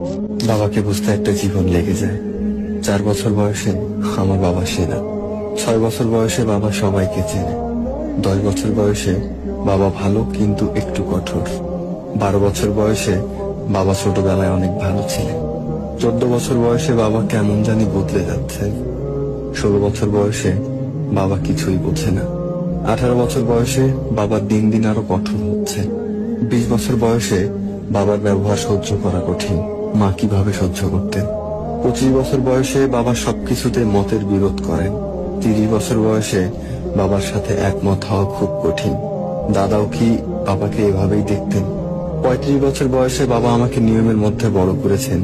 বাবাকে বুঝতে একটা জীবন লেগে যায়। 4 বছর বয়সে আমার বাবা সেরা। 6 বছর বয়সে বাবা সবাইকে চেনে। 10 বছর বয়সে বাবা ভালো কিন্তু একটু কঠোর। 12 বছর বয়সে বাবা ছোটবেলায় অনেক ভালো ছিলেন। 14 বছর বয়সে বাবা কেমন জানি বদলে যাচ্ছে। 16 বছর বয়সে বাবা কিছুই বোঝে না। 18 বছর বয়সে বাবা দিন দিন আরো কঠোর হচ্ছে। 20 বছর বয়সে বাবার ব্যবহার সহ্য করা কঠিন। মা কিভাবে সহ্য করতেন। 25 বছর বয়সে বাবা সবকিছুতে মতের বিরোধ করেন। 30 বছর বয়সে বাবার সাথে একমত হওয়া খুব কঠিন। দাদাও কি বাবাকে এভাবেই দেখতেন? 35 বছর বয়সে বাবা আমাকে নিয়মের মধ্যে বড় করেছেন।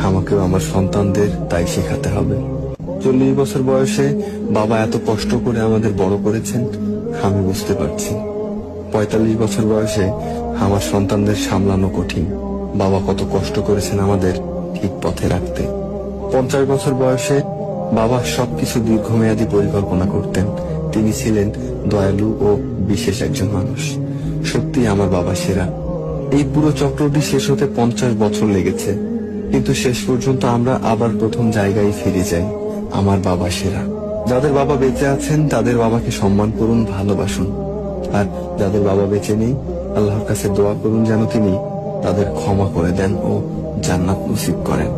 আমাকেও আমার সন্তানদের তাই শেখাতে হবে। 40 বছর বয়সে বাবা এত কষ্ট করে আমাদের বড় করেছেন, আমি বুঝতে পারছি। 45 বছর বয়সে আমার সন্তানদের সামলানো কঠিন। বাবা কত কষ্ট করেছেন আমাদের ঠিক পথে রাখতে। 50 বছর বয়সে বাবা সবকিছু দীর্ঘমেয়াদী পরিকল্পনা করতেন। তিনি ছিলেন দয়ালু ও বিশেষ একজন মানুষ। সত্যি আমার বাবা সেরা। এই পুরো চক্রটি শেষ হতে 50 বছর লেগেছে, কিন্তু শেষ পর্যন্ত আমরা আবার প্রথম জায়গায় ফিরে যাই। আমার বাবা সেরা। যাদের বাবা বেঁচে আছেন তাদের বাবাকে সম্মান করুন, ভালোবাসুন। আর যাদের বাবা বেঁচে নেই, আল্লাহর কাছে দোয়া করুন যেন তিনি তাদের ক্ষমা করে দেন ও জান্নাত নসিব করেন।